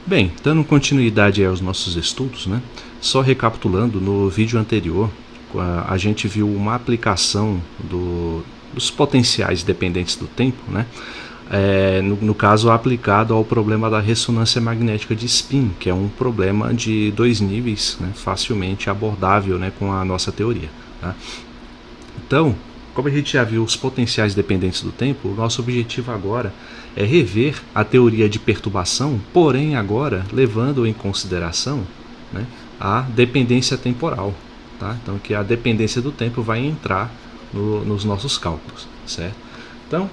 Bem, dando continuidade aos nossos estudos, né? Só recapitulando, no vídeo anterior, a gente viu uma aplicação dos potenciais dependentes do tempo, né? No caso, aplicado ao problema da ressonância magnética de spin, que é um problema de 2 níveis, né? Facilmente abordável, né? Com a nossa teoria. Tá? Então, como a gente já viu os potenciais dependentes do tempo, o nosso objetivo agora é rever a teoria de perturbação, porém agora levando em consideração, né, a dependência temporal. Tá? Então, que a dependência do tempo vai entrar nos nossos cálculos. Certo? Então,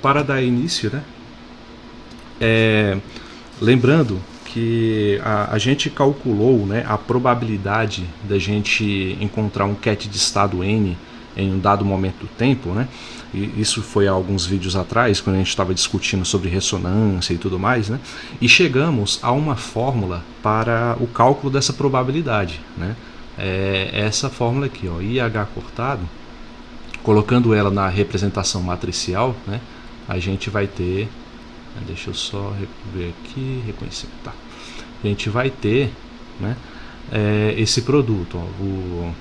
para dar início, né, lembrando que a gente calculou, né, a probabilidade da gente encontrar um ket de estado N em um dado momento do tempo, né? E isso foi há alguns vídeos atrás, quando a gente estava discutindo sobre ressonância e tudo mais, né? E chegamos a uma fórmula para o cálculo dessa probabilidade, né? Essa fórmula aqui, ó, IH cortado, colocando ela na representação matricial, né? A gente vai ter, deixa eu só ver aqui, reconhecer, tá? A gente vai ter, né, esse produto, ó, o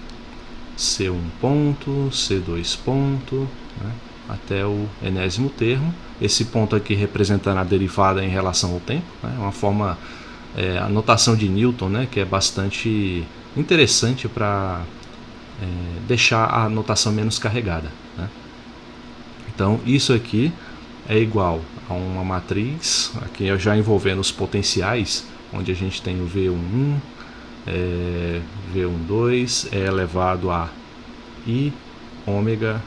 C1 ponto, C2 ponto, né, até o enésimo termo. Esse ponto aqui representando a derivada em relação ao tempo, né, uma forma, a notação de Newton, né, que é bastante interessante para deixar a notação menos carregada. Né. Então isso aqui é igual a uma matriz, aqui já envolvendo os potenciais, onde a gente tem o V11, V12 é elevado a I ômega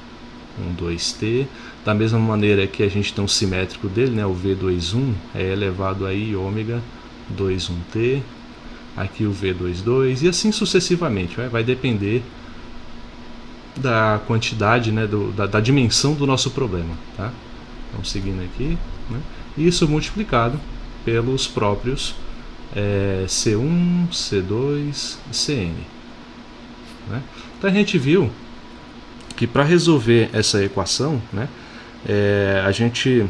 12T. Da mesma maneira que a gente tem um simétrico dele, né, o V21 é elevado a I ômega 21T. Aqui o V22 e assim sucessivamente. Vai depender da quantidade, né, da dimensão do nosso problema. Tá? Então, seguindo aqui, né, isso multiplicado pelos próprios C1, C2 e Cn. Né? Então a gente viu que para resolver essa equação, né, a gente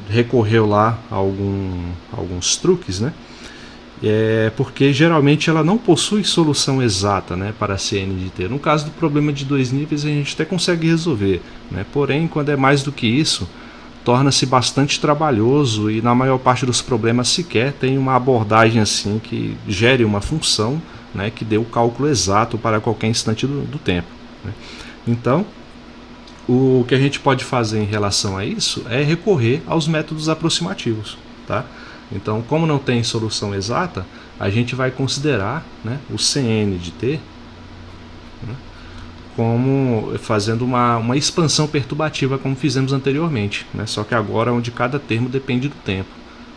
recorreu lá a alguns truques, né, porque geralmente ela não possui solução exata, né, para Cn de T. No caso do problema de 2 níveis a gente até consegue resolver, né, porém quando é mais do que isso, torna-se bastante trabalhoso e na maior parte dos problemas sequer tem uma abordagem assim que gere uma função, né, que dê o cálculo exato para qualquer instante do tempo. Né. Então, o que a gente pode fazer em relação a isso é recorrer aos métodos aproximativos. Tá? Então, como não tem solução exata, a gente vai considerar, né, o Cn de T, né, como fazendo uma expansão perturbativa como fizemos anteriormente, né? Só que agora onde cada termo depende do tempo.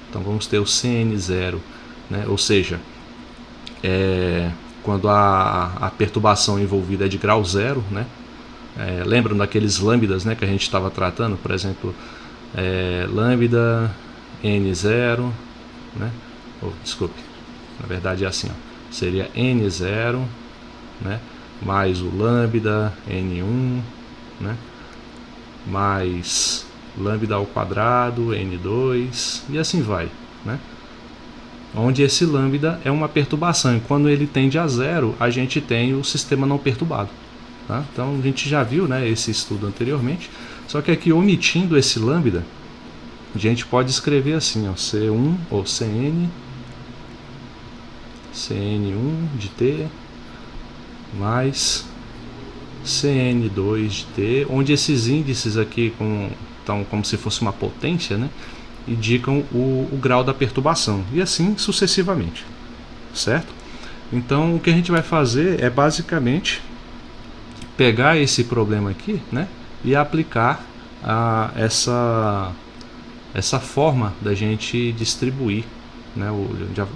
Então vamos ter o Cn0, né? Ou seja, quando a perturbação envolvida é de grau zero, né? Lembram daqueles lambdas, né, que a gente estava tratando? Por exemplo, lambda n0, né? Desculpe, na verdade é assim, ó. Seria n0, né, mais o lambda n1, né, mais lambda ao quadrado n2 e assim vai, né? Onde esse lambda é uma perturbação e quando ele tende a zero a gente tem o sistema não perturbado. Tá? Então a gente já viu, né, esse estudo anteriormente, só que aqui omitindo esse lambda a gente pode escrever assim, ó, C1 ou Cn, Cn1 de T mais Cn2 de T, onde esses índices aqui, então, como se fosse uma potência, né, indicam o grau da perturbação, e assim sucessivamente, certo? Então o que a gente vai fazer é basicamente pegar esse problema aqui, né, e aplicar essa forma da gente distribuir, né,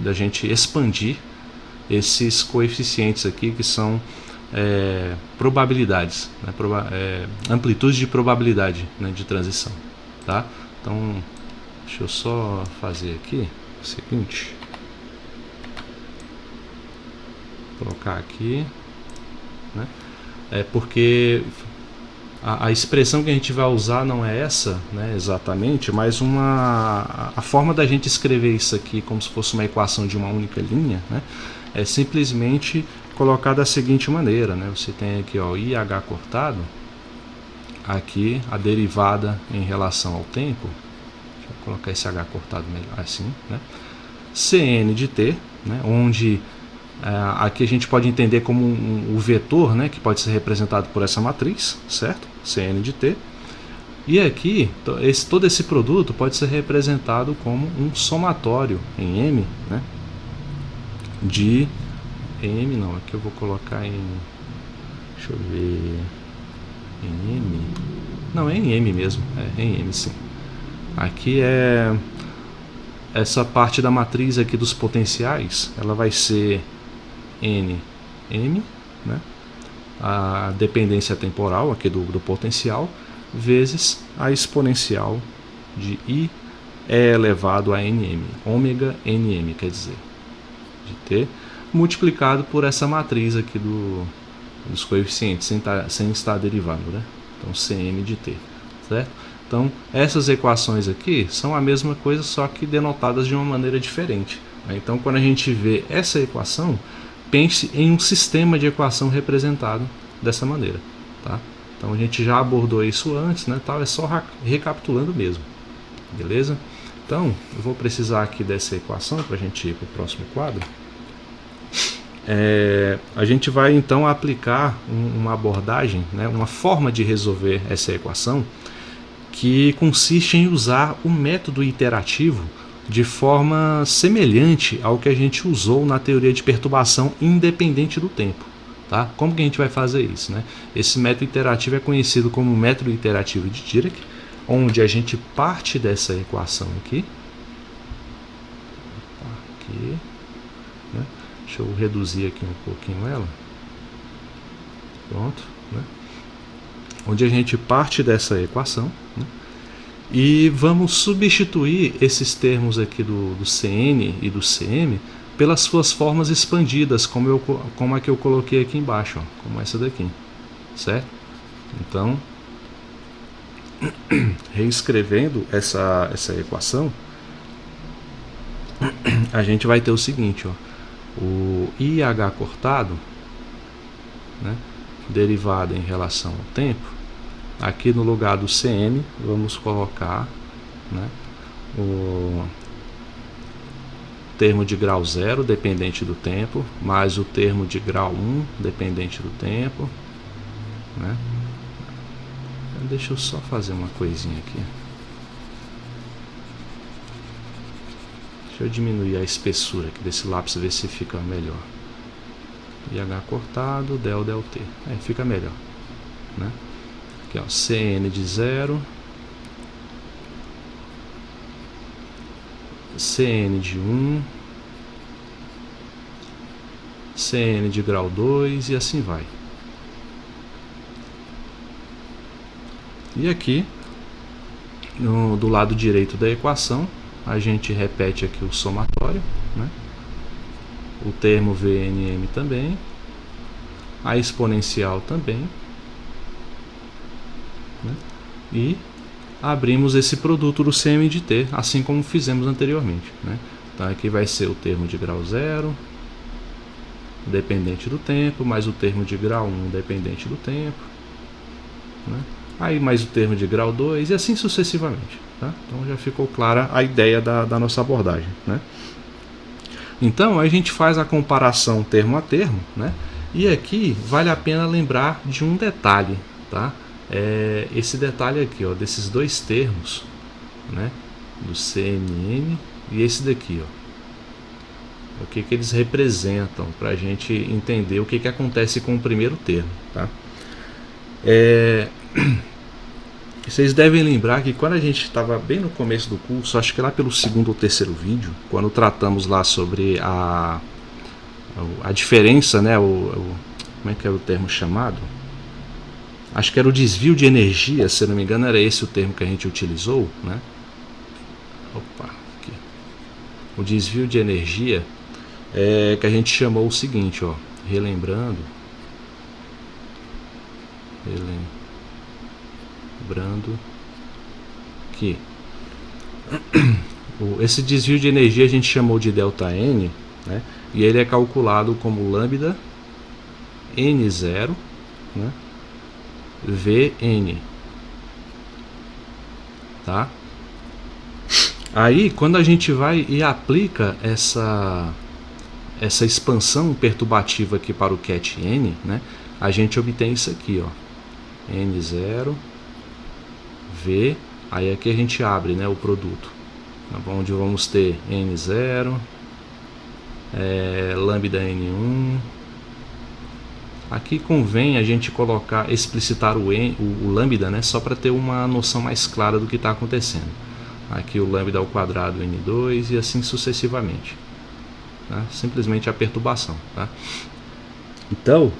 da gente expandir esses coeficientes aqui que são probabilidades, né, amplitude de probabilidade, né, de transição. Tá? Então, deixa eu só fazer aqui o seguinte, colocar aqui, né, porque a expressão que a gente vai usar não é essa, né, exatamente, mas a forma da gente escrever isso aqui como se fosse uma equação de uma única linha, né, é simplesmente colocar da seguinte maneira, né, você tem aqui, ó, IH cortado, aqui a derivada em relação ao tempo, deixa eu colocar esse H cortado melhor assim, né, Cn de t, né, onde aqui a gente pode entender como o vetor, né, que pode ser representado por essa matriz, certo? Cn de t. E aqui, todo esse produto pode ser representado como um somatório em M, né, de M, não, aqui eu vou colocar em, deixa eu ver, em M, não, é em M mesmo, é em M sim. Aqui é essa parte da matriz aqui dos potenciais, ela vai ser N, M, né, a dependência temporal aqui do potencial, vezes a exponencial de I é elevado a Nm, ômega Nm, quer dizer, de T, multiplicado por essa matriz aqui dos coeficientes, sem estar derivando, né? Então, Cm de T, certo? Então, essas equações aqui são a mesma coisa, só que denotadas de uma maneira diferente, né? Então, quando a gente vê essa equação, pense em um sistema de equação representado dessa maneira, tá? Então a gente já abordou isso antes, né? Tal, é só recapitulando mesmo, beleza? Então eu vou precisar aqui dessa equação para a gente ir para o próximo quadro. A gente vai então aplicar uma abordagem, né? Uma forma de resolver essa equação que consiste em usar o método iterativo de forma semelhante ao que a gente usou na teoria de perturbação independente do tempo. Tá? Como que a gente vai fazer isso? Né? Esse método iterativo é conhecido como método iterativo de Dirac, onde a gente parte dessa equação aqui, né? Deixa eu reduzir aqui um pouquinho ela, pronto, né? Onde a gente parte dessa equação, né? E vamos substituir esses termos aqui do Cn e do Cm pelas suas formas expandidas, como a que eu coloquei aqui embaixo, ó, como essa daqui, certo? Então, reescrevendo essa equação, a gente vai ter o seguinte, ó, o IH cortado, né, derivado em relação ao tempo. Aqui no lugar do Cm, vamos colocar, né, o termo de grau 0, dependente do tempo, mais o termo de grau 1, dependente do tempo, né? Deixa eu só fazer uma coisinha aqui. Deixa eu diminuir a espessura aqui desse lápis, ver se fica melhor. IH cortado, del t. Fica melhor, né? Aqui, ó, Cn de 0, Cn de 1, Cn de grau 2 e assim vai. E aqui, do lado direito da equação, a gente repete aqui o somatório, né? O termo Vnm também, a exponencial também, né? E abrimos esse produto do Cm de t, assim como fizemos anteriormente, né? Então aqui vai ser o termo de grau 0, dependente do tempo, mais o termo de grau 1, dependente do tempo, né? Aí mais o termo de grau 2 e assim sucessivamente, tá? Então já ficou clara a ideia da nossa abordagem, né? Então a gente faz a comparação termo a termo, né? E aqui vale a pena lembrar de um detalhe, tá? Esse detalhe aqui, ó, desses dois termos, né, do Cnm e esse daqui, ó, o que eles representam, para a gente entender o que acontece com o primeiro termo, tá? Vocês devem lembrar que quando a gente estava bem no começo do curso, acho que lá pelo segundo ou terceiro vídeo, quando tratamos lá sobre a diferença, né, como é que era o termo chamado? Acho que era o desvio de energia, se não me engano era esse o termo que a gente utilizou, né? Opa, aqui. O desvio de energia que a gente chamou o seguinte, ó, relembrando. Lembrando que esse desvio de energia a gente chamou de ΔN, né? E ele é calculado como lambda N0, né? Vn, tá? Aí quando a gente vai e aplica essa expansão perturbativa aqui para o ket N, né? A gente obtém isso aqui, ó, N0 V, aí aqui a gente abre, né, o produto, onde vamos ter N0, lambda N1. Aqui convém a gente explicitar o lambda, né, só para ter uma noção mais clara do que está acontecendo. Aqui o lambda ao quadrado N2 e assim sucessivamente, tá? Simplesmente a perturbação, tá? Então,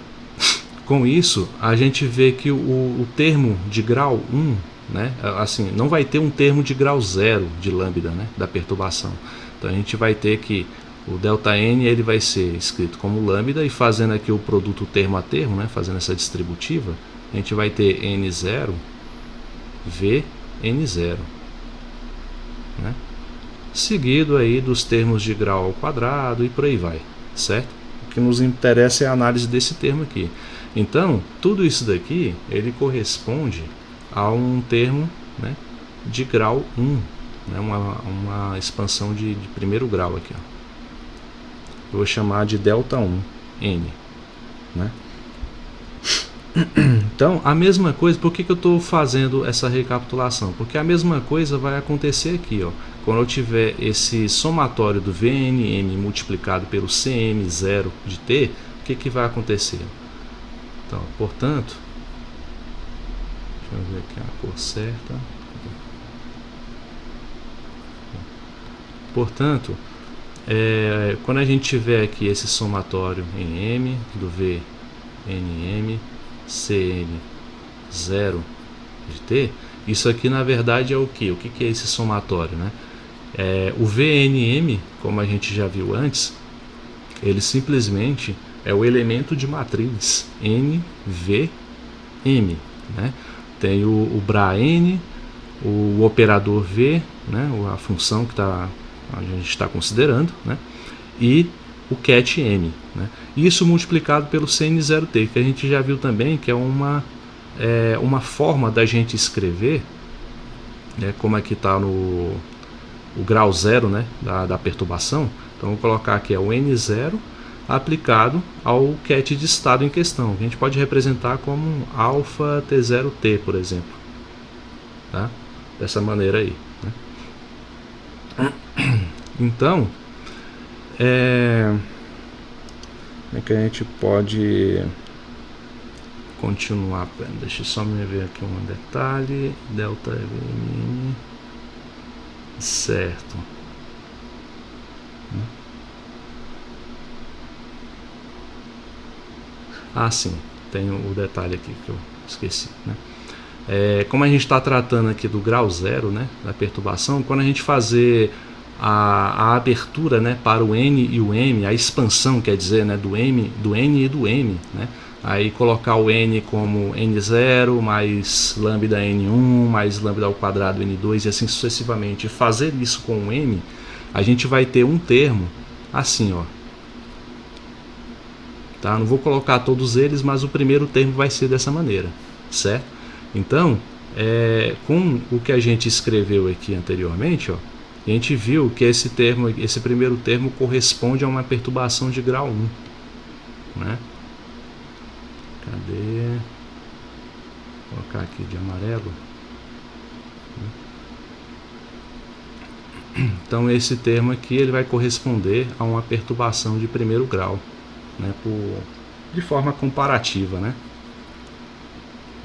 com isso, a gente vê que o termo de grau 1, né, assim, não vai ter um termo de grau 0 de lambda, né, da perturbação. Então a gente vai ter que o ΔN ele vai ser escrito como lambda, e fazendo aqui o produto termo a termo, né, fazendo essa distributiva, a gente vai ter N0 V N0, né, seguido aí dos termos de grau ao quadrado e por aí vai, certo? O que nos interessa é a análise desse termo aqui. Então, tudo isso daqui, ele corresponde a um termo, né, de grau 1, né, uma expansão de primeiro grau aqui, ó. Eu vou chamar de ΔN, né? Então, a mesma coisa, por que eu estou fazendo essa recapitulação? Porque a mesma coisa vai acontecer aqui, ó. Quando eu tiver esse somatório do VNM multiplicado pelo CM0 de T, o que vai acontecer? Então, portanto, deixa eu ver aqui a cor certa. Portanto, quando a gente tiver aqui esse somatório em M do VNM CN0 de T, isso aqui na verdade é o que? O que é esse somatório, né? O VNM, como a gente já viu antes, ele simplesmente é o elemento de matriz NVM, né? Tem o BRAN, o operador V, né? A função que a gente está considerando, né? E o ket M, né? Isso multiplicado pelo CN0T, que a gente já viu também que é uma forma da gente escrever, né? Como aqui está o grau 0, né? da perturbação. Então vou colocar aqui o N0 aplicado ao ket de estado em questão, que a gente pode representar como alfa T0T, por exemplo, tá? Dessa maneira aí, né? Então, como é que a gente pode continuar? Deixa eu só me ver aqui um detalhe. ΔVN, certo. Ah, sim, tem o detalhe aqui que eu esqueci, né? Como a gente está tratando aqui do grau 0, né, da perturbação, quando a gente fazer a abertura, né, para o N e o M, a expansão, quer dizer, né, do N e do M, né, aí colocar o N como N0 mais lambda N1 mais lambda ao quadrado N2 e assim sucessivamente, e fazer isso com o M, a gente vai ter um termo assim, ó. Tá? Não vou colocar todos eles, mas o primeiro termo vai ser dessa maneira, certo? Então, com o que a gente escreveu aqui anteriormente, ó, a gente viu que esse primeiro termo corresponde a uma perturbação de grau 1, né? Cadê? Vou colocar aqui de amarelo. Então esse termo aqui ele vai corresponder a uma perturbação de primeiro grau, né? De forma comparativa, né?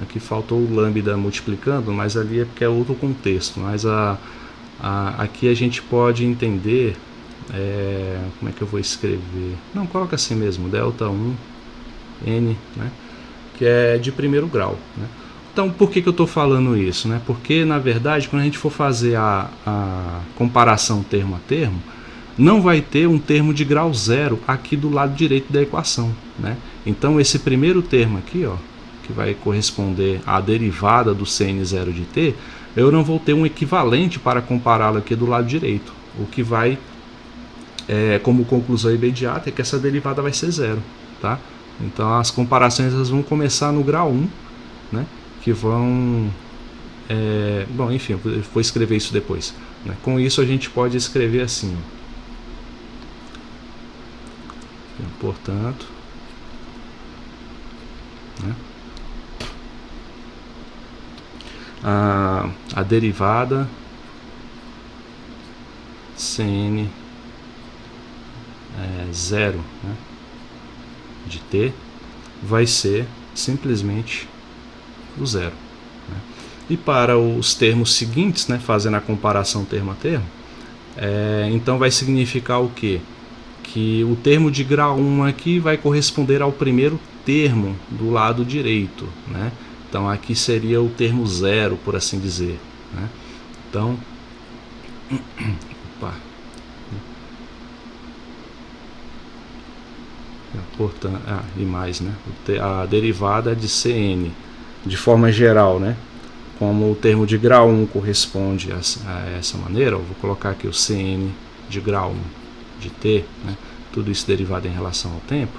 Aqui faltou o lambda multiplicando, mas ali é porque é outro contexto. Mas aqui a gente pode entender, como é que eu vou escrever? Não, coloca assim mesmo, ΔN, né? Que é de primeiro grau, né? Então, por que eu estou falando isso, né? Porque, na verdade, quando a gente for fazer a comparação termo a termo, não vai ter um termo de grau 0 aqui do lado direito da equação, né? Então, esse primeiro termo aqui, ó, que vai corresponder à derivada do Cn0 de t, eu não vou ter um equivalente para compará-lo aqui do lado direito. O que vai, como conclusão imediata, é que essa derivada vai ser zero. Tá? Então as comparações elas vão começar no grau 1, né? Que vão... bom, enfim, eu vou escrever isso depois. Né? Com isso a gente pode escrever assim. Portanto, né? A derivada Cn 0, né, de t vai ser simplesmente o zero. Né? E para os termos seguintes, né, fazendo a comparação termo a termo, então vai significar o quê? Que o termo de grau 1 aqui vai corresponder ao primeiro termo do lado direito, né? Então aqui seria o termo zero, por assim dizer, né? Então, opa, portanto, e mais, né? A derivada de Cn, de forma geral, né? Como o termo de grau 1 corresponde a essa maneira, eu vou colocar aqui o Cn de grau 1 de t, né? Tudo isso derivado em relação ao tempo,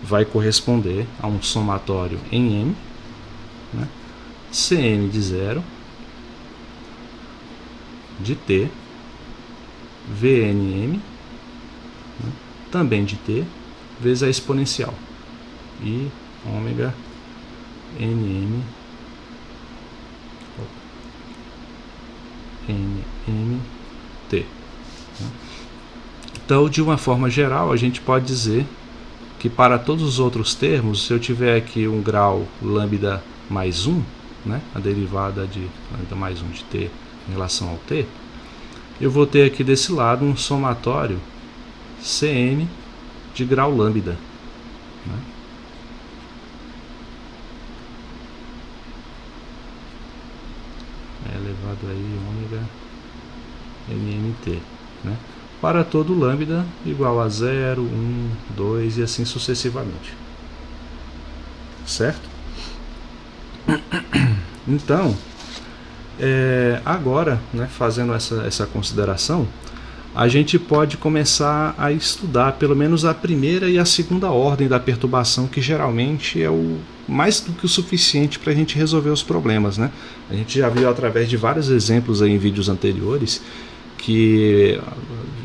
vai corresponder a um somatório em m, né? Cn de 0 de t, Vnm, né? Também de t, vezes a exponencial, e ômega nm nmt. Então, de uma forma geral, a gente pode dizer que para todos os outros termos, se eu tiver aqui um grau lambda mais 1, né, a derivada de lambda mais 1 de t em relação ao t, eu vou ter aqui desse lado um somatório Cn de grau lambda. Né? Elevado aí ômega nmt, né? Para todo lambda igual a 0, 1, 2 e assim sucessivamente. Certo? Então, agora, né, fazendo essa consideração, a gente pode começar a estudar pelo menos a primeira e a segunda ordem da perturbação, que geralmente é o mais do que o suficiente para a gente resolver os problemas, né? A gente já viu através de vários exemplos aí em vídeos anteriores que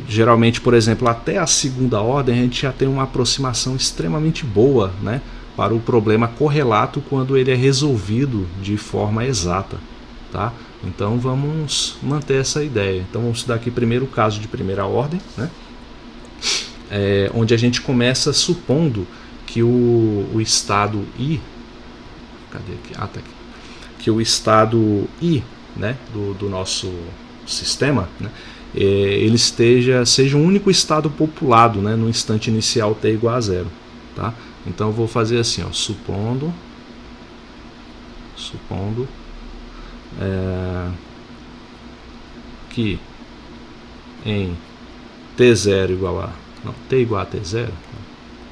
geralmente, por exemplo, até a segunda ordem a gente já tem uma aproximação extremamente boa, né, para o problema correlato quando ele é resolvido de forma exata. Tá? Então vamos manter essa ideia. Então vamos estudar aqui primeiro o caso de primeira ordem, né? Onde a gente começa supondo que o estado I, cadê aqui? Ah, tá aqui. Que o estado I, né, do nosso sistema, né, ele seja um único estado populado, né, no instante inicial t igual a 0. Tá? Então eu vou fazer assim, ó, supondo que em t0 igual a... não, t igual a t0,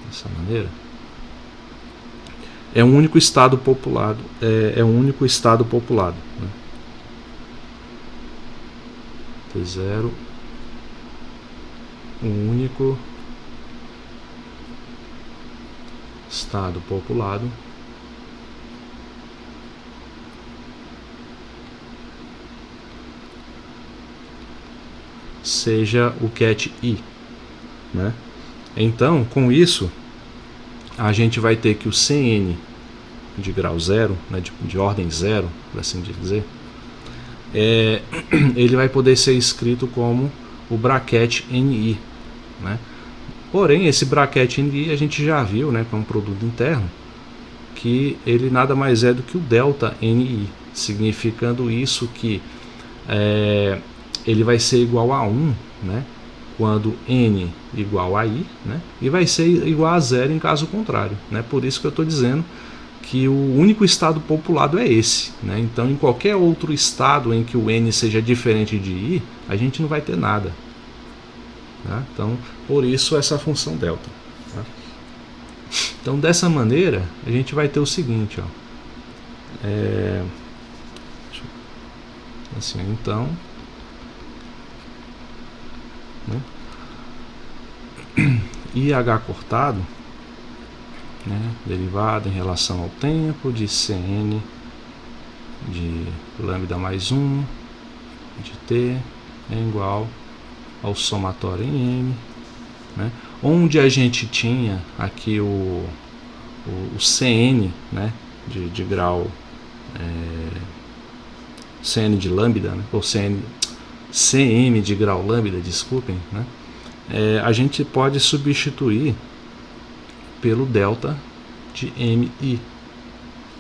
dessa maneira, é um único estado populado, um único estado populado, né? T0, um único estado populado seja o ket I, né? Então, com isso, a gente vai ter que o Cn de grau 0, né, de ordem 0, por assim dizer, ele vai poder ser escrito como o bracket Ni, né? Porém, esse bracket Ni a gente já viu, né, como produto interno, que ele nada mais é do que o delta Ni, significando isso que ele vai ser igual a 1, né, quando n igual a i, né, e vai ser igual a 0 em caso contrário, né? Por isso que eu estou dizendo que o único estado populado é esse, né? Então, em qualquer outro estado em que o n seja diferente de i, a gente não vai ter nada. Tá? Então, por isso essa função delta. Tá? Então, dessa maneira, a gente vai ter o seguinte, ó. Assim, então, né? IH cortado, né? Derivada em relação ao tempo de Cn de lambda mais 1 de t é igual ao somatório em m, né? Onde a gente tinha aqui o Cn, né? de grau Cn de lambda, né? Ou Cm de grau lambda, desculpem, né? A gente pode substituir pelo delta de mi,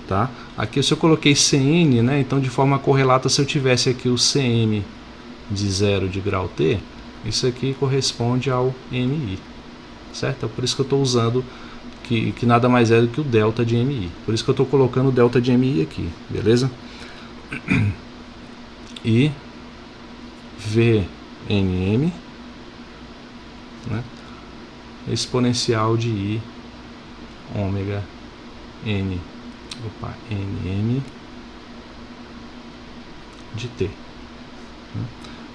tá? Aqui se eu coloquei Cn, né? Então de forma correlata, se eu tivesse aqui o Cm de 0 de grau t, isso aqui corresponde ao mi, certo? Por isso que eu estou usando que nada mais é do que o delta de mi. Por isso que eu estou colocando o delta de mi aqui, beleza? E Vnm, né? Exponencial de I ômega nm de t.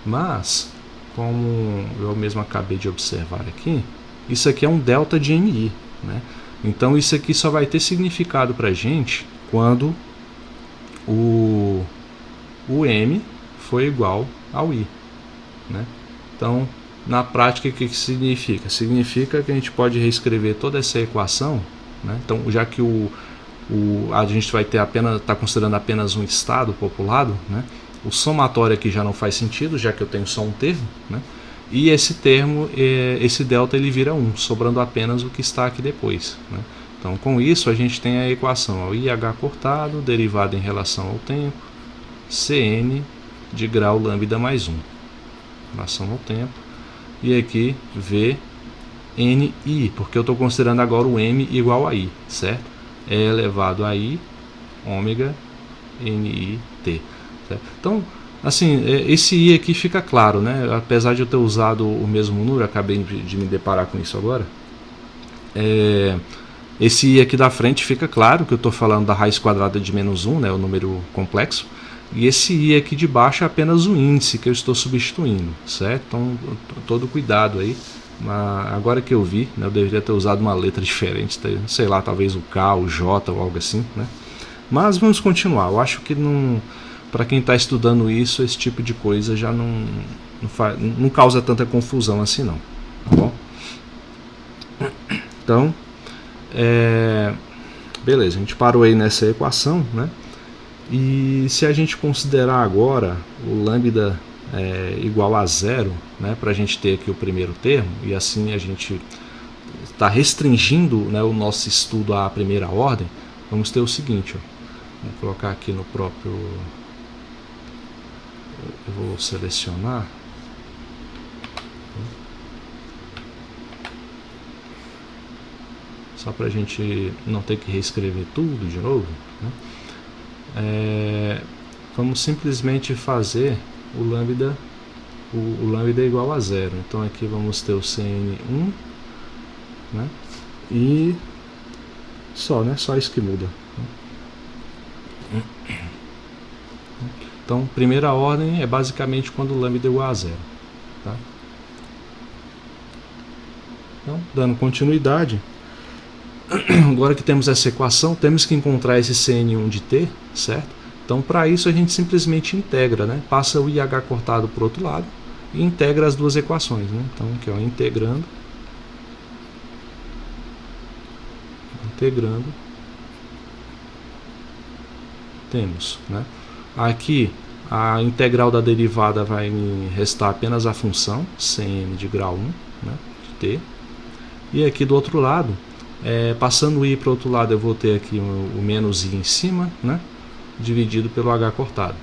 Mas, como eu mesmo acabei de observar aqui, isso aqui é um delta de mi, né? Então isso aqui só vai ter significado para a gente quando o m for igual ao i, né? Então, na prática, o que significa? Significa que a gente pode reescrever toda essa equação, né? Então, já que a gente vai ter está considerando apenas um estado populado, né? O somatório aqui já não faz sentido, já que eu tenho só um termo, né? E esse termo, esse delta, ele vira 1, sobrando apenas o que está aqui depois, né? Então, com isso, a gente tem a equação IH cortado, derivada em relação ao tempo, Cn de grau lambda mais 1, em relação ao tempo, e aqui Vni, porque eu estou considerando agora o m igual a i, certo? E elevado a i, ômega nit, certo? Então, assim, esse i aqui fica claro, né? Apesar de eu ter usado o mesmo número, acabei de me deparar com isso agora. Esse i aqui da frente fica claro que eu estou falando da raiz quadrada de menos 1, né? O número complexo. E esse i aqui de baixo é apenas o índice que eu estou substituindo, certo? Então, todo cuidado aí. Agora que eu vi, né, eu deveria ter usado uma letra diferente, sei lá, talvez o K, o J ou algo assim, né? Mas vamos continuar. Eu acho que para quem está estudando isso, esse tipo de coisa já não causa tanta confusão assim não, tá bom? Então, beleza, a gente parou aí nessa equação, né? E se a gente considerar agora o lambda igual a 0, né, para a gente ter aqui o primeiro termo, e assim a gente está restringindo, né, o nosso estudo à primeira ordem, vamos ter o seguinte, ó, vou colocar aqui no próprio, eu vou selecionar, só para a gente não ter que reescrever tudo de novo, né? Vamos simplesmente fazer o lambda igual a 0. Então aqui vamos ter o Cn1, né? E só, né? Só isso que muda. Então, primeira ordem é basicamente quando o lambda é igual a 0. Tá? Então, dando continuidade, agora que temos essa equação, temos que encontrar esse Cn1 de t, certo? Então, para isso, a gente simplesmente integra, né? Passa o IH cortado para o outro lado e integra as duas equações, né? Então, aqui, ó, integrando, temos, né? Aqui, a integral da derivada vai me restar apenas a função Cn de grau 1, né? De t. E aqui do outro lado, passando o i para o outro lado, eu vou ter aqui o menos i em cima, né? Dividido pelo h cortado,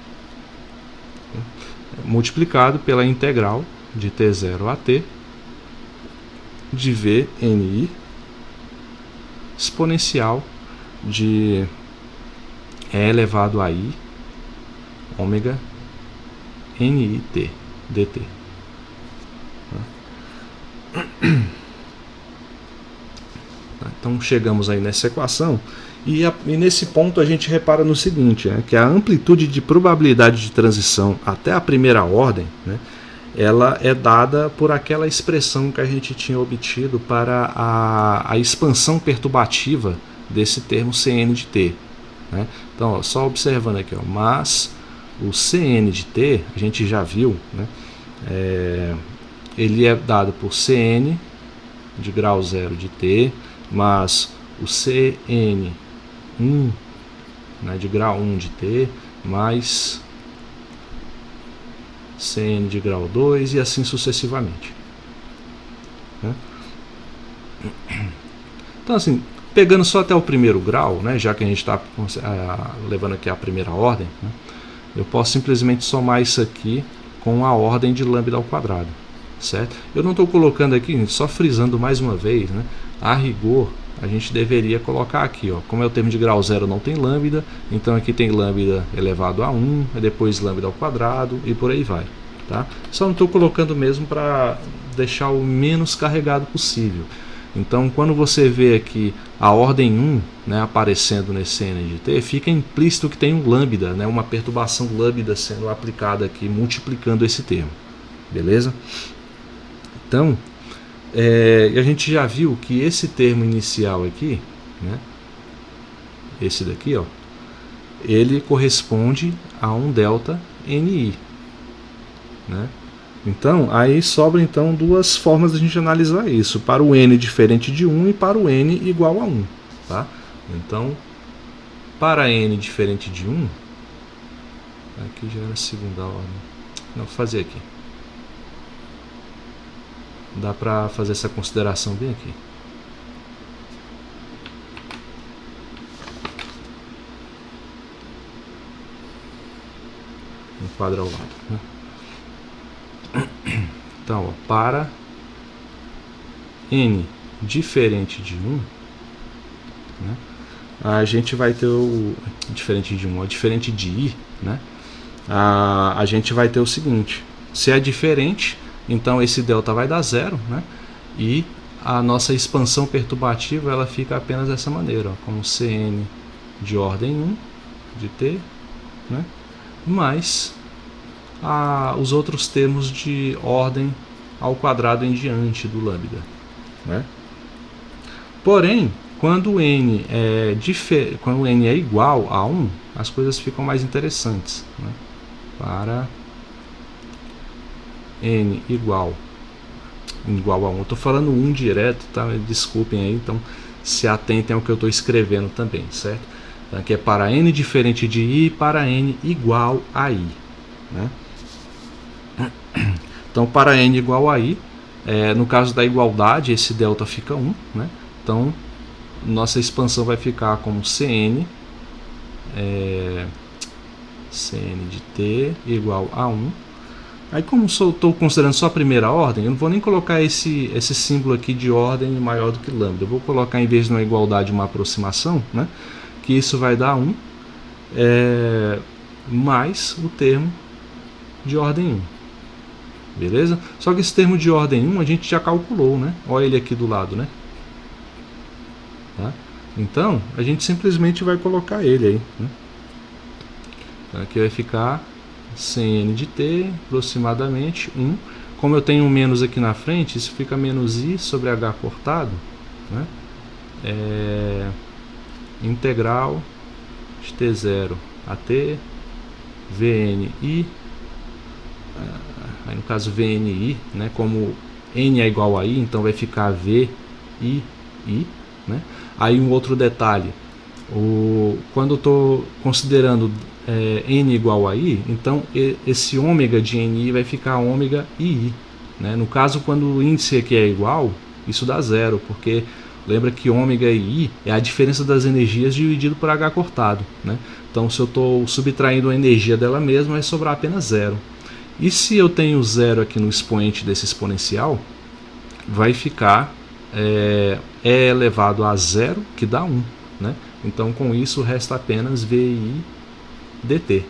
multiplicado pela integral de t0 a t de Vni exponencial de E elevado a i ômega nit dt. Então chegamos aí nessa equação E nesse ponto a gente repara no seguinte, né, que a amplitude de probabilidade de transição até a primeira ordem, né, ela é dada por aquela expressão que a gente tinha obtido para a expansão perturbativa desse termo Cn de t. Né? Então, ó, só observando aqui, ó, mas o Cn de t, a gente já viu, né, ele é dado por Cn de grau 0 de t, mas o Cn1, né, de grau 1 de t, mais Cn de grau 2 e assim sucessivamente. Né? Então, assim, pegando só até o primeiro grau, né, já que a gente está levando aqui a primeira ordem, né, eu posso simplesmente somar isso aqui com a ordem de lambda ao quadrado, certo? Eu não estou colocando aqui, só frisando mais uma vez, né, a rigor, a gente deveria colocar aqui, ó, como é o termo de grau 0 não tem lambda, então aqui tem lambda elevado a 1, depois lambda ao quadrado e por aí vai. Tá? Só não estou colocando mesmo para deixar o menos carregado possível. Então, quando você vê aqui a ordem 1, né, aparecendo nesse Cn de t, fica implícito que tem um lambda, né, uma perturbação lambda sendo aplicada aqui, multiplicando esse termo. Beleza? Então, a gente já viu que esse termo inicial aqui, né, esse daqui, ó, ele corresponde a um delta Ni. Né? Então, aí sobra então duas formas de a gente analisar isso, para o n diferente de 1 e para o n igual a 1. Tá? Então, para n diferente de 1, aqui já era a segunda ordem. Não, vou fazer aqui. Dá para fazer essa consideração bem aqui. Um quadro ao lado. Né? Então, ó, para n diferente de 1, né, a gente vai ter o diferente de 1, ó, diferente de i, né, a gente vai ter o seguinte: se é diferente, então esse delta vai dar 0, né, e a nossa expansão perturbativa ela fica apenas dessa maneira, ó, como Cn de ordem 1 de t, né, mais os outros termos de ordem ao quadrado em diante do lambda. Né? Porém, quando n é igual a 1, as coisas ficam mais interessantes. Né? Para n igual a 1, eu estou falando 1 direto, tá? Desculpem aí, então se atentem ao que eu estou escrevendo também, certo? Então, aqui é para n diferente de i para n igual a i. Né? Então, para n igual a i, no caso da igualdade, esse delta fica 1. Né? Então, nossa expansão vai ficar como Cn, Cn de t igual a 1. Aí, como estou considerando só a primeira ordem, eu não vou nem colocar esse símbolo aqui de ordem maior do que lambda. Eu vou colocar, em vez de uma igualdade, uma aproximação, né? Que isso vai dar 1, mais o termo de ordem 1. Beleza? Só que esse termo de ordem 1 a gente já calculou, né? Olha ele aqui do lado, né? Tá? Então, a gente simplesmente vai colocar ele aí. Né? Então, aqui vai ficar Cn de t, aproximadamente 1. Como eu tenho um menos aqui na frente, isso fica menos i sobre h cortado. Né? Integral de t0 a t, vni, aí no caso VNI, né, como n é igual a i, então vai ficar VII. Né? Aí um outro detalhe, quando eu estou considerando n igual a i, então esse ômega de ni vai ficar ômega ii. Né? No caso, quando o índice aqui é igual, isso dá 0, porque lembra que ômega e i é a diferença das energias dividido por h cortado. Né? Então, se eu estou subtraindo a energia dela mesma, vai sobrar apenas 0. E se eu tenho 0 aqui no expoente desse exponencial, vai ficar e elevado a 0, que dá 1. Né? Então, com isso, resta apenas VI dt.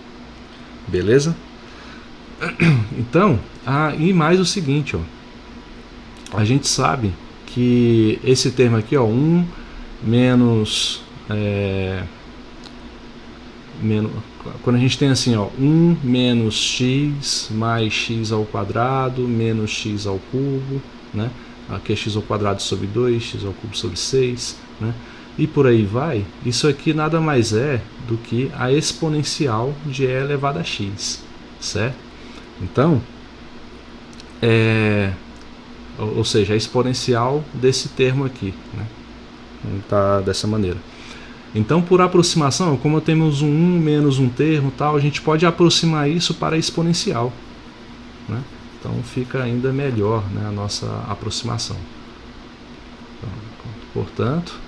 Beleza? Então, e mais o seguinte, ó, a gente sabe que esse termo aqui, ó, 1 menos quando a gente tem assim, ó, 1 menos x mais x ao quadrado menos x ao cubo, né? Aqui é x ao quadrado sobre 2, x ao cubo sobre 6, né? E por aí vai. Isso aqui nada mais é do que a exponencial de e elevado a x, certo? Então, ou seja, a exponencial desse termo aqui, né? Tá dessa maneira. Então, por aproximação, como temos um 1 menos um termo, tal, a gente pode aproximar isso para a exponencial, né? Então fica ainda melhor, né, a nossa aproximação. Então, portanto,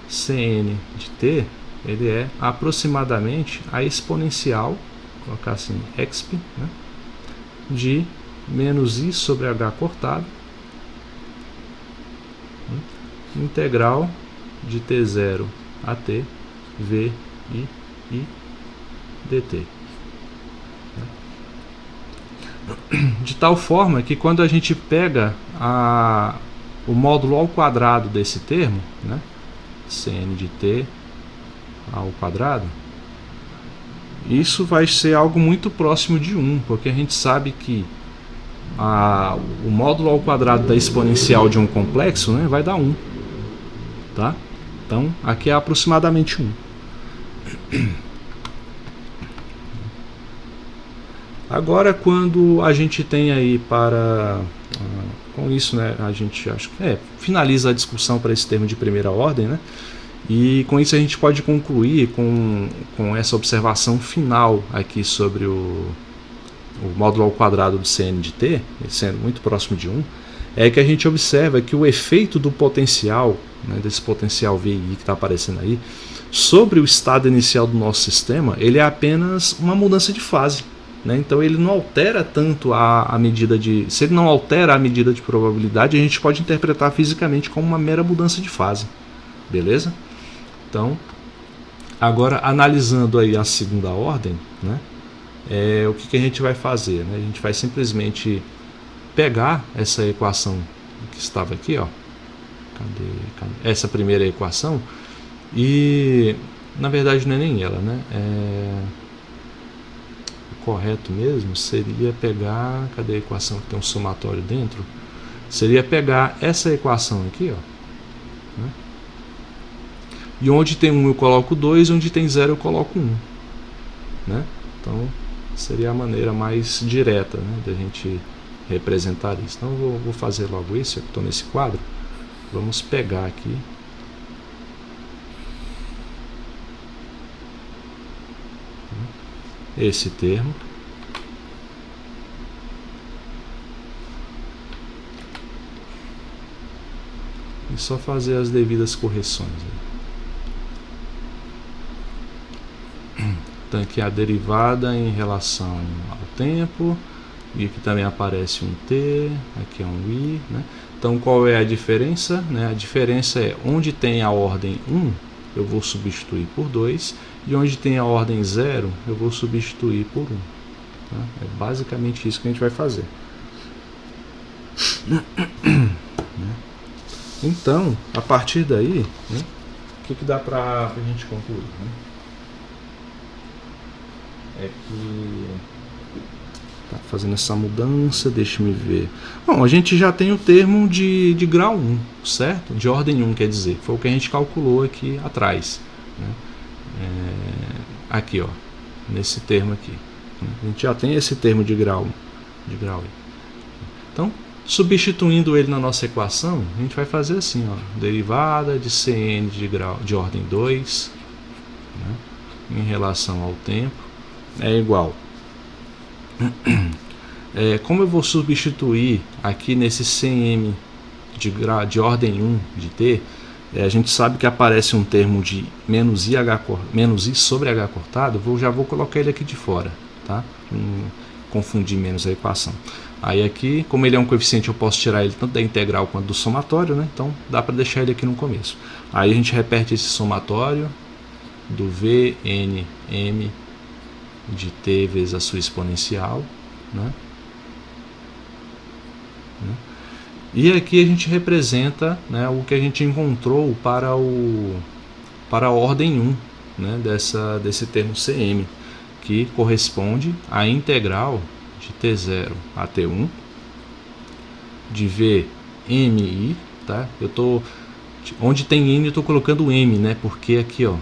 Cn de t, ele é aproximadamente a exponencial, vou colocar assim, exp, né, de menos i sobre h cortado, né, integral de t0 a t v i dt. De tal forma que quando a gente pega o módulo ao quadrado desse termo, né, Cn de t ao quadrado, isso vai ser algo muito próximo de 1, porque a gente sabe que o módulo ao quadrado da exponencial de um complexo, né, vai dar 1. Tá? Então, aqui é aproximadamente 1. Agora, quando a gente tem aí com isso, né, a gente acho que finaliza a discussão para esse termo de primeira ordem, né? E com isso a gente pode concluir com essa observação final aqui sobre o módulo ao quadrado do Cn de t, sendo muito próximo de 1, é que a gente observa que o efeito do potencial, né, desse potencial VI que está aparecendo aí, sobre o estado inicial do nosso sistema, ele é apenas uma mudança de fase. Né? Então ele não altera tanto a medida de... Se ele não altera a medida de probabilidade, a gente pode interpretar fisicamente como uma mera mudança de fase. Beleza? Então, agora analisando aí a segunda ordem, né, o que a gente vai fazer? Né? A gente vai simplesmente pegar essa equação que estava aqui, ó. Cadê? Essa primeira equação, e na verdade não é nem ela, né? O correto mesmo seria pegar, cadê a equação que tem um somatório dentro? Seria pegar essa equação aqui, ó, né? E onde tem 1 eu coloco 2, onde tem 0 eu coloco 1, né? Então seria a maneira mais direta, né, da gente representar isso. Então eu vou fazer logo isso, eu estou nesse quadro. Vamos pegar aqui esse termo e só fazer as devidas correções. Então aqui a derivada em relação ao tempo, e aqui também aparece um t, aqui é um i, né? Então qual é a diferença? Né? A diferença é onde tem a ordem 1, eu vou substituir por 2, e onde tem a ordem 0, eu vou substituir por 1. Tá? É basicamente isso que a gente vai fazer. Então, a partir daí, né, o que dá para a gente concluir? Né? É que tá fazendo essa mudança, deixa-me ver. Bom, a gente já tem o termo de grau 1, certo? De ordem 1, quer dizer, foi o que a gente calculou aqui atrás, né? Aqui, ó, nesse termo aqui. A gente já tem esse termo de grau 1. Então, substituindo ele na nossa equação, a gente vai fazer assim, ó, derivada de Cn de ordem 2, né, em relação ao tempo, é igual. Como eu vou substituir aqui nesse Cm de ordem 1 de t, a gente sabe que aparece um termo de menos i sobre h cortado, já vou colocar ele aqui de fora, tá? Não confundir menos a equação. Aí aqui, como ele é um coeficiente, eu posso tirar ele tanto da integral quanto do somatório, né? Então dá para deixar ele aqui no começo. Aí a gente repete esse somatório do Vnm de t vezes a sua exponencial, né? E aqui a gente representa, né, o que a gente encontrou para o para a ordem 1, né, desse termo CM, que corresponde à integral de T0 a T1 de VMI, tá? Onde tem N eu estou colocando M, né? Porque aqui, ó,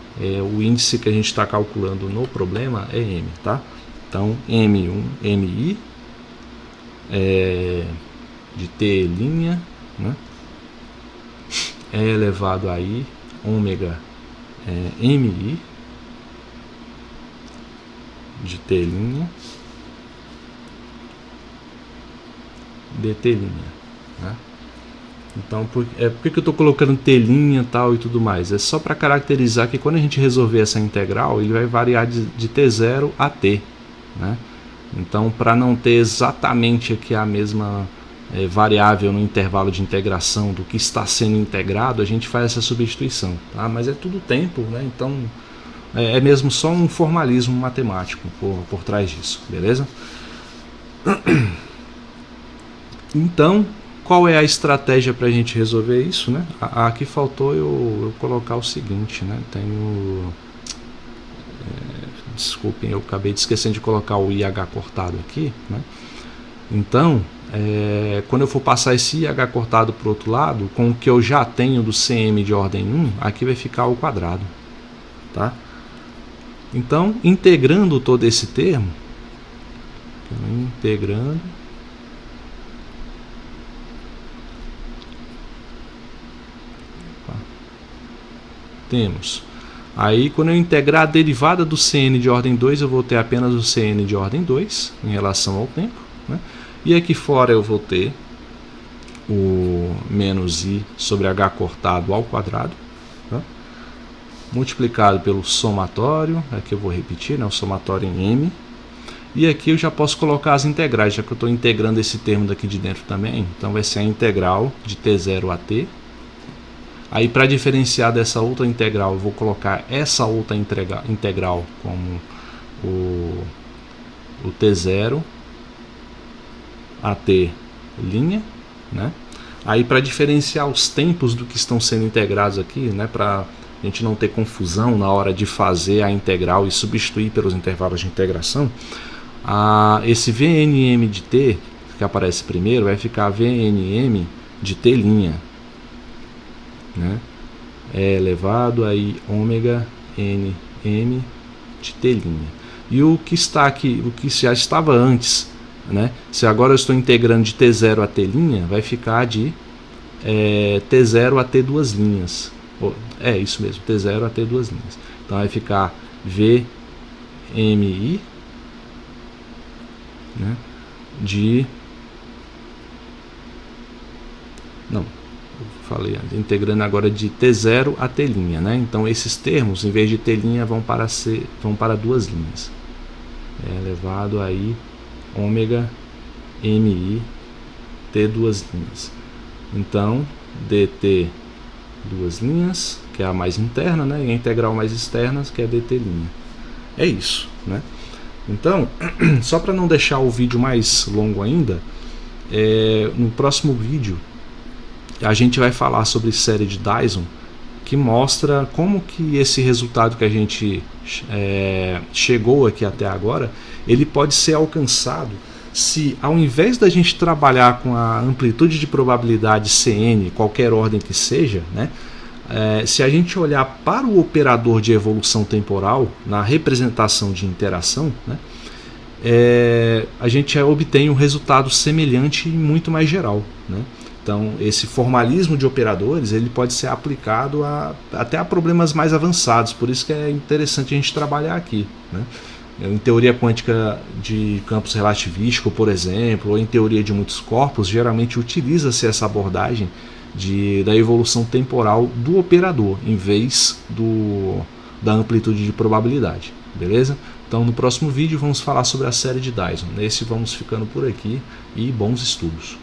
o índice que a gente está calculando no problema é M, tá? Então M1 MI de T', né? É elevado a I ômega MI de T' dt', né? Então, por que eu estou colocando T' tal e tudo mais? É só para caracterizar que quando a gente resolver essa integral, ele vai variar de T0 a T, né? Então, para não ter exatamente aqui a mesma variável no intervalo de integração do que está sendo integrado, a gente faz essa substituição, tá? Mas é tudo tempo, né? Então é mesmo só um formalismo matemático por trás disso, beleza? Então, qual é a estratégia para a gente resolver isso, né? Aqui faltou eu colocar o seguinte, né? Desculpem, eu acabei de esquecendo de colocar o IH cortado aqui, né? Então, quando eu for passar esse IH cortado para o outro lado, com o que eu já tenho do CM de ordem 1, aqui vai ficar ao quadrado, tá? Então, integrando todo esse termo, temos aí, quando eu integrar a derivada do Cn de ordem 2, eu vou ter apenas o Cn de ordem 2 em relação ao tempo, né? E aqui fora eu vou ter o menos I sobre H cortado ao quadrado, tá? Multiplicado pelo somatório, aqui eu vou repetir, né, o somatório em M. E aqui eu já posso colocar as integrais, já que eu estou integrando esse termo daqui de dentro também. Então vai ser a integral de T0 a T. Aí, para diferenciar dessa outra integral, eu vou colocar essa outra integral como o T0 a T', né? Aí, para diferenciar os tempos do que estão sendo integrados aqui, né, para a gente não ter confusão na hora de fazer a integral e substituir pelos intervalos de integração, esse VNM de T, que aparece primeiro, vai ficar VNM de T', né? É elevado a I ômega NM de T'. E o que está aqui, o que já estava antes, né? Se agora eu estou integrando de T0 a T', vai ficar de T0 a T duas linhas. É isso mesmo, T0 a T duas linhas. Então vai ficar VMI, né, de... Não, falei, integrando agora de T0 a T', né? Então esses termos, em vez de T' vão para duas linhas. É elevado a I ômega MI T duas linhas. Então DT duas linhas, que é a mais interna, né? E a integral mais externa, que é DT'. É isso, né? Então, só para não deixar o vídeo mais longo ainda, no próximo vídeo a gente vai falar sobre série de Dyson, que mostra como que esse resultado que a gente chegou aqui até agora, ele pode ser alcançado se, ao invés da gente trabalhar com a amplitude de probabilidade Cn, qualquer ordem que seja, né, se a gente olhar para o operador de evolução temporal na representação de interação, né, a gente obtém um resultado semelhante e muito mais geral, né? Então, esse formalismo de operadores, ele pode ser aplicado até a problemas mais avançados, por isso que é interessante a gente trabalhar aqui, né? Em teoria quântica de campos relativístico, por exemplo, ou em teoria de muitos corpos, geralmente utiliza-se essa abordagem da evolução temporal do operador, em vez da amplitude de probabilidade, beleza? Então, no próximo vídeo vamos falar sobre a série de Dyson. Nesse vamos ficando por aqui e bons estudos.